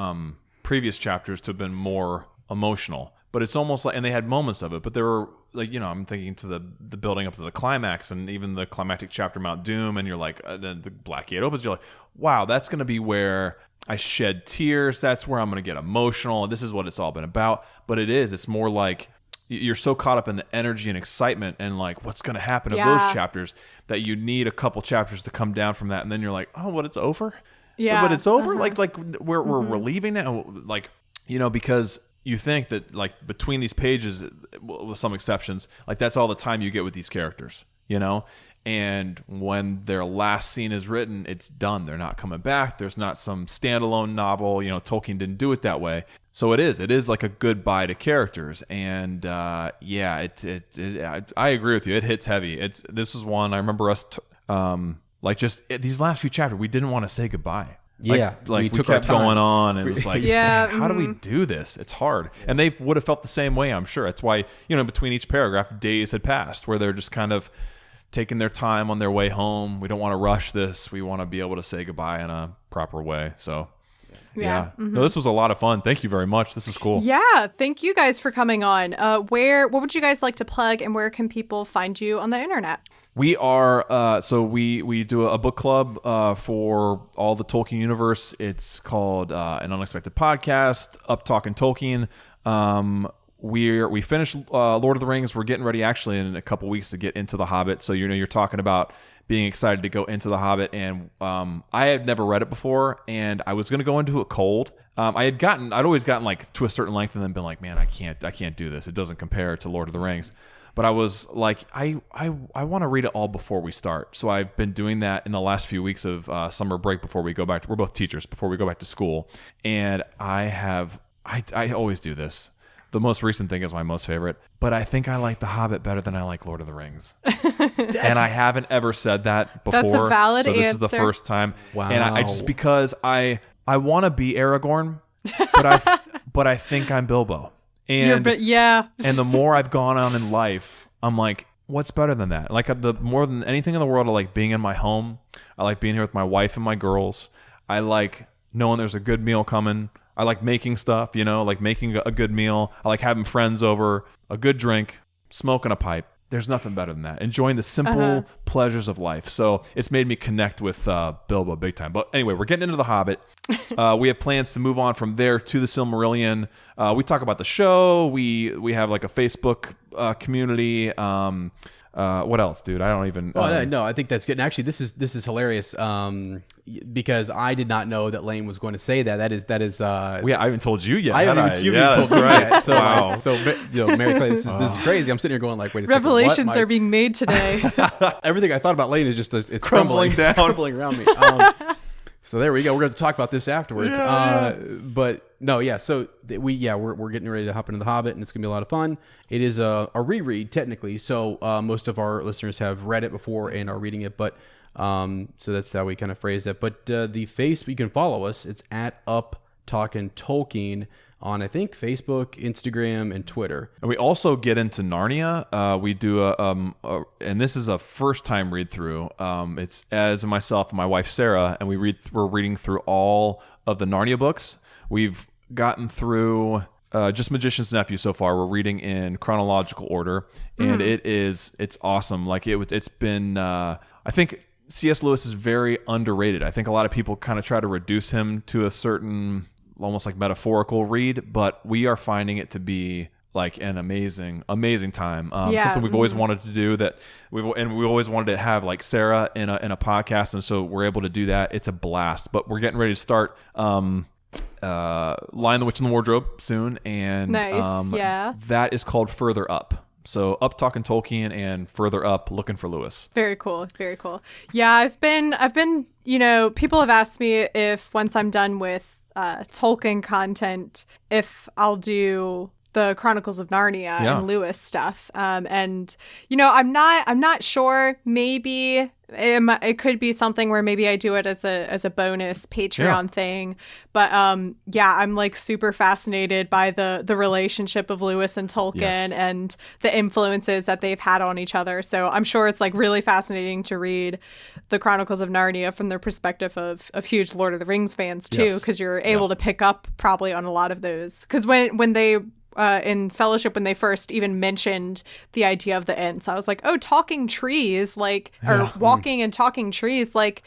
previous chapters to have been more emotional, but it's almost like, and they had moments of it, but there were like, I'm thinking to the building up to the climax, and even the climactic chapter Mount Doom, and you're like, then the Black Gate opens, you're like, wow, that's going to be where I shed tears. That's where I'm going to get emotional. And this is what it's all been about. But it's more like you're so caught up in the energy and excitement and like what's going to happen in those chapters that you need a couple chapters to come down from that. And then you're like, oh, what, it's over? Yeah. But it's over? Like we're leaving now? Like, because you think that like between these pages, with some exceptions, like that's all the time you get with these characters, And when their last scene is written, it's done. They're not coming back. There's not some standalone novel. Tolkien didn't do it that way. So it is like a goodbye to characters. And I agree with you. It hits heavy. This is one I remember us these last few chapters, we didn't want to say goodbye. Yeah, we kept going on. And it was like, Yeah, man, how do we do this? It's hard. And they would have felt the same way, I'm sure. That's why, between each paragraph, days had passed where they're just kind of taking their time on their way home. We don't want to rush this. We want to be able to say goodbye in a proper way. So, yeah. No, this was a lot of fun. Thank you very much. This is cool. Yeah, thank you guys for coming on. What would you guys like to plug, and where can people find you on the internet? We are we do a book club for all the Tolkien universe. It's called An Unexpected Podcast, Up Talkin' Tolkien. We finished Lord of the Rings. We're getting ready actually in a couple weeks to get into the Hobbit. So you're talking about being excited to go into the Hobbit, and I had never read it before, and I was going to go into it cold. I'd always gotten like to a certain length and then been like, man, I can't do this. It doesn't compare to Lord of the Rings. But I was like, I want to read it all before we start. So I've been doing that in the last few weeks of summer break before we go back. We're both teachers before we go back to school, and I always do this. The most recent thing is my most favorite, but I think I like The Hobbit better than I like Lord of the Rings. And I haven't ever said that before. That's a valid so this answer. is the first time. Wow. And I just because I want to be Aragorn, but I think I'm Bilbo. And and the more I've gone on in life, I'm like, what's better than that? Like the more than anything in the world, I like being in my home. I like being here with my wife and my girls. I like knowing there's a good meal coming. I like making stuff, like making a good meal. I like having friends over, a good drink, smoking a pipe. There's nothing better than that. Enjoying the simple pleasures of life. So it's made me connect with Bilbo big time. But anyway, we're getting into The Hobbit. We have plans to move on from there to the Silmarillion. We talk about the show. We have like a Facebook community. What else, dude? I don't even. No, I think that's good. And actually, this is hilarious because I did not know that Lane was going to say that. That is. I haven't told you yet. I haven't even told you right. yet. So, wow. Mary Clay, this is crazy. I'm sitting here going like, wait a second. Revelations are being made today. Everything I ththought about Lane is just it's Crumbling down, crumbling around me. So there we go. We're going to talk about this afterwards. But no, yeah. So we're getting ready to hop into The Hobbit, and it's going to be a lot of fun. It is a reread technically. So most of our listeners have read it before and are reading it, but So that's how we kind of phrase it. But the face, you can follow us. It's at Up Talkin' Tolkien on, I think, Facebook, Instagram, and Twitter. And we also get into Narnia. We do and this is a first time read through. It's Ez and myself and my wife Sarah, and we're reading through all of the Narnia books. We've gotten through just Magician's Nephew so far. We're reading in chronological order, and it's awesome. Like it's been I think C.S. Lewis is very underrated. I think a lot of people kind of try to reduce him to a certain almost like metaphorical read, but we are finding it to be like an amazing time. Something we've always wanted to do, that we always wanted to have like Sarah in a podcast, and so we're able to do that. It's a blast. But we're getting ready to start Lion, the Witch, and the Wardrobe soon, and nice. That is called Further Up. So Up Talking Tolkien and Further Up Looking for Lewis. Very cool. Very cool. Yeah, I've been, people have asked me if once I'm done with Tolkien content, if I'll do the Chronicles of Narnia and Lewis stuff. And I'm not sure. Maybe it could be something where maybe I do it as a bonus Patreon thing. But I'm like super fascinated by the relationship of Lewis and Tolkien and the influences that they've had on each other. So I'm sure it's like really fascinating to read the Chronicles of Narnia from the perspective of huge Lord of the Rings fans too, because you're able to pick up probably on a lot of those. Because when they in Fellowship, when they first even mentioned the idea of the Ents, I was like, oh, talking trees, or walking and talking trees, like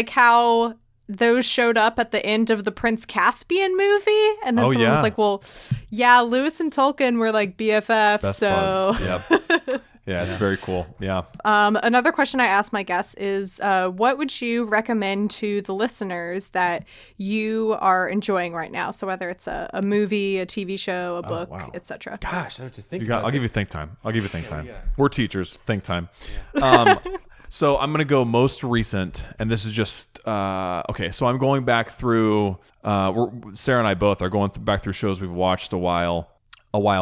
how those showed up at the end of the Prince Caspian movie. And then someone was like, well, yeah, Lewis and Tolkien were like BFFs. Best so buds. Yeah, it's very cool. Yeah. Another question I ask my guests is, what would you recommend to the listeners that you are enjoying right now? So whether it's a movie, a TV show, a book, etc. Gosh, I have to think. I'll give you think time. We're teachers. Think time. Yeah. So I'm going to go most recent, and this is just, okay, so I'm going back through, Sarah and I both are going back through shows we've watched a while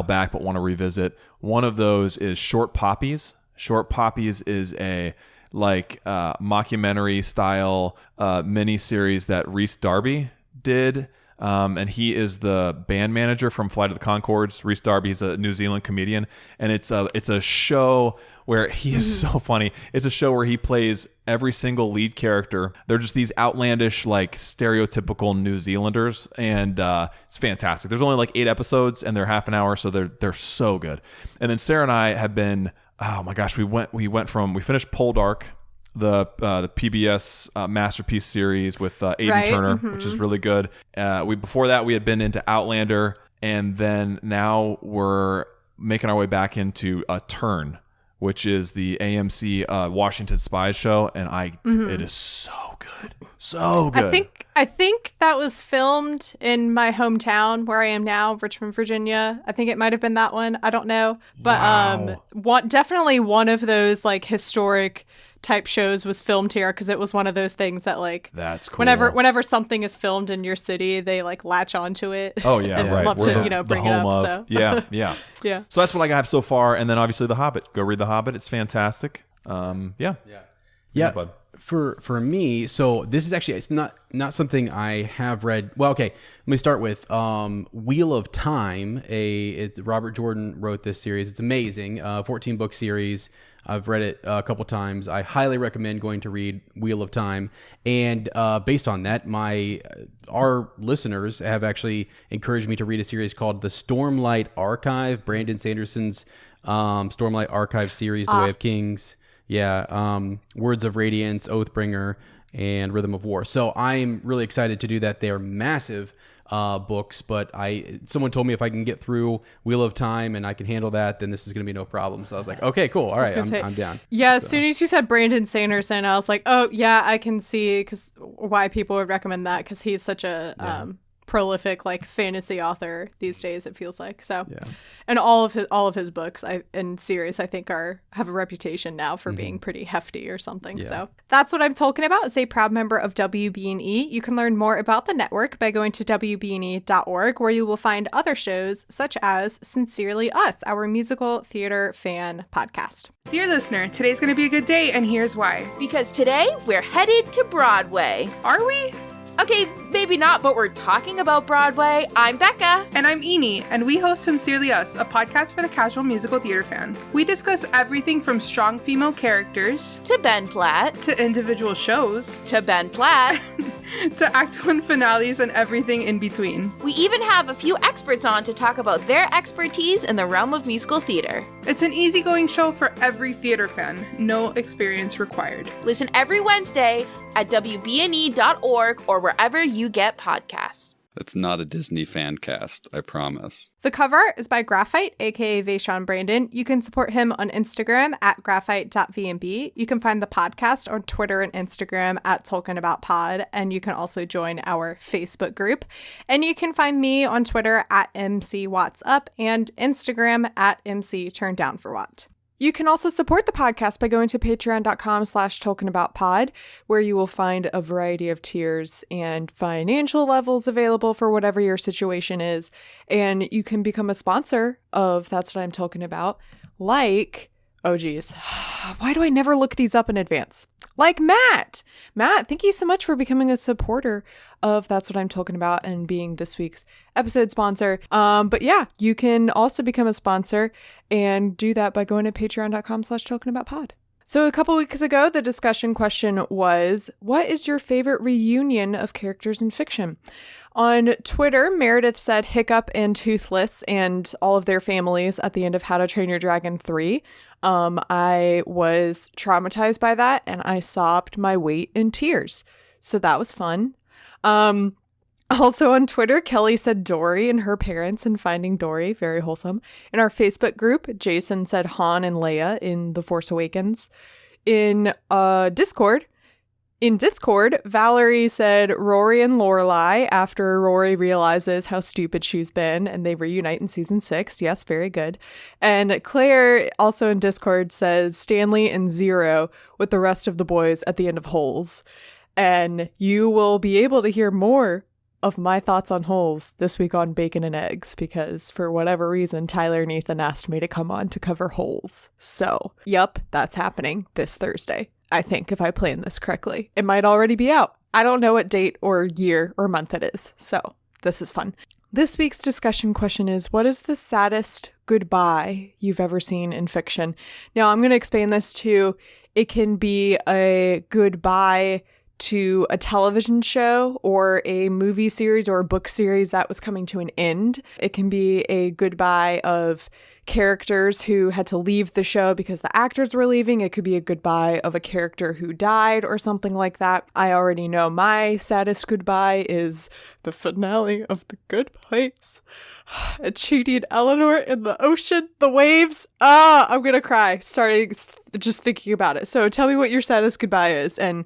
back but want to revisit. One of those is Short Poppies. Short Poppies is a mockumentary style mini series that Rhys Darby did. And he is the band manager from Flight of the Conchords. Rhys Darby is a New Zealand comedian, and it's a show where he is so funny. It's a show where he plays every single lead character. They're just these outlandish, like stereotypical New Zealanders, and it's fantastic. There's only like 8 episodes, and they're half an hour, so they're so good. And then Sarah and I have been, oh my gosh, we finished Poldark, the PBS masterpiece series with Aidan Turner, which is really good. Before that we had been into Outlander, and then now we're making our way back into Turn, which is the AMC Washington Spies show, and it is so good. So good. I think that was filmed in my hometown where I am now, Richmond, Virginia. I think it might have been that one. I don't know. But definitely one of those like historic type shows was filmed here, because it was one of those things that like, that's cool. Whenever something is filmed in your city, they like latch onto it. Oh yeah, and right. love to bring it up. So. Yeah. Yeah. So that's what I have so far, and then obviously The Hobbit. Go read The Hobbit; it's fantastic. Yeah. Bud. For me, so this is actually, it's not something I have read. Well, okay, let me start with Wheel of Time. Robert Jordan wrote this series. It's amazing. 14-book series. I've read it a couple times. I highly recommend going to read Wheel of Time. And based on that, our listeners have actually encouraged me to read a series called The Stormlight Archive, Brandon Sanderson's Stormlight Archive series, The Way of Kings. Yeah, Words of Radiance, Oathbringer, and Rhythm of War. So I'm really excited to do that. They are massive books, but someone told me if I can get through Wheel of Time and I can handle that, then this is going to be no problem. So I was like, okay, cool. All right, I'm down. Yeah, as soon as you said Brandon Sanderson, I was like, oh, yeah, I can see why people would recommend that, because he's such a prolific like fantasy author these days, it feels like. So Yeah. and all of his books and series I think have a reputation now for being pretty hefty or something. Yeah. So That's What I'm Talking About is a proud member of WB&E. You can learn more about the network by going to wbne.org, where you will find other shows such as Sincerely Us, our musical theater fan podcast. Dear listener, today's going to be a good day, and here's why. Because today we're headed to Broadway. Are we? Okay, maybe not, but we're talking about Broadway. I'm Becca. And I'm Eni, and we host Sincerely Us, a podcast for the casual musical theater fan. We discuss everything from strong female characters To Ben Platt. to individual shows To Ben Platt. to Act 1 finales and everything in between. We even have a few experts on to talk about their expertise in the realm of musical theater. It's an easygoing show for every theater fan. No experience required. Listen every Wednesday at wbne.org or wherever you get podcasts. It's not a Disney fan cast, I promise. The cover art is by Graphite, aka Vaishon Brandon. You can support him on Instagram at graphite.vmb. You can find the podcast on Twitter and Instagram at TolkienAboutPod, and you can also join our Facebook group. And you can find me on Twitter at MCWattsUp and Instagram at MC_TurnDownForWhat. You can also support the podcast by going to patreon.com/TolkienAboutPod, where you will find a variety of tiers and financial levels available for whatever your situation is. And you can become a sponsor of That's What I'm Talking About, like, oh geez, why do I never look these up in advance? Like Matt! Matt, thank you so much for becoming a supporter of That's What I'm Talking About and being this week's episode sponsor. But yeah, you can also become a sponsor and do that by going to patreon.com/TolkienAboutPod. So a couple weeks ago, the discussion question was, what is your favorite reunion of characters in fiction? On Twitter, Meredith said Hiccup and Toothless and all of their families at the end of How to Train Your Dragon 3. I was traumatized by that and I sobbed my weight in tears. So that was fun. Also on Twitter, Kelly said Dory and her parents and Finding Dory, very wholesome. In our Facebook group, Jason said Han and Leia in The Force Awakens. In Discord, Valerie said Rory and Lorelai after Rory realizes how stupid she's been and they reunite in season 6. Yes, very good. And Claire, also in Discord, says Stanley and Zero with the rest of the boys at the end of Holes. And you will be able to hear more of my thoughts on Holes this week on Bacon and Eggs, because for whatever reason, Tyler and Ethan asked me to come on to cover Holes. So, yup, that's happening this Thursday. I think, if I plan this correctly. It might already be out. I don't know what date or year or month it is. So, this is fun. This week's discussion question is, what is the saddest goodbye you've ever seen in fiction? Now, I'm going to expand this to, it can be a goodbye to a television show or a movie series or a book series that was coming to an end. It can be a goodbye of characters who had to leave the show because the actors were leaving. It could be a goodbye of a character who died or something like that. I already know my saddest goodbye is the finale of The Good Place. A cheating Eleanor in the ocean, the waves. I'm gonna cry starting just thinking about it. So tell me what your saddest goodbye is, and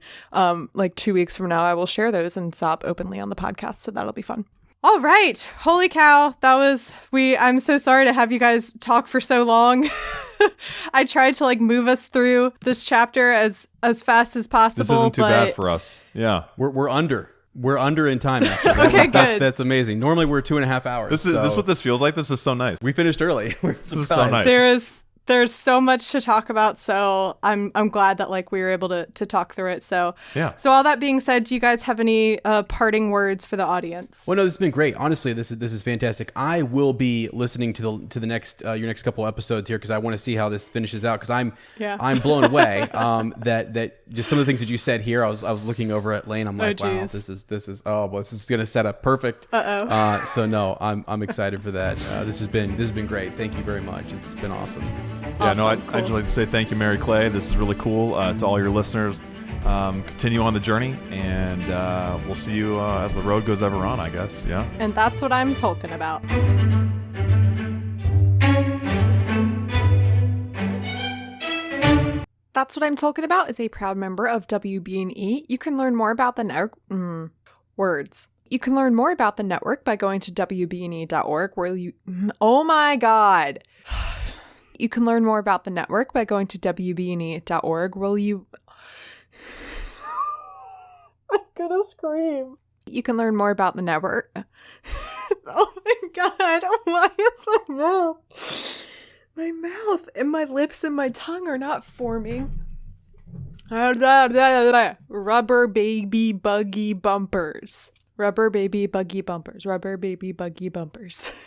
like 2 weeks from now I will share those and sob openly on the podcast, so that'll be fun. All right, holy cow, I'm so sorry to have you guys talk for so long. I tried to like move us through this chapter as fast as possible. This isn't too bad for us. Yeah, We're under in time, actually. Okay, good. That's amazing. Normally we're 2.5 hours. this is what this feels like. This is so nice. We finished early. We're This is so nice. There's so much to talk about, so I'm glad that like we were able to talk through it. So Yeah. So all that being said, do you guys have any parting words for the audience? Well, no, this has been great. Honestly, this is fantastic. I will be listening to the next your next couple episodes here because I want to see how this finishes out because I'm blown away. That just some of the things that you said here. I was looking over at Lane. I'm like, wow, this is this is gonna set up perfect. So no, I'm excited for that. This has been great. Thank you very much. It's been awesome. Yeah, no, Awesome. I'd just like to say thank you, Mary Clay. This is really cool. To all your listeners, continue on the journey, and we'll see you as the road goes ever on, I guess. Yeah. And that's what I'm talking about. That's What I'm Talking About is a proud member of WB&E. You can learn more about the words. You can learn more about the network by going to wbne.org where you... Oh my God. You can learn more about the network by going to wbne.org where you... I'm gonna scream. You can learn more about the network. Oh my God. Why is my mouth and my lips and my tongue are not forming? Rubber baby buggy bumpers. Rubber baby buggy bumpers. Rubber baby buggy bumpers.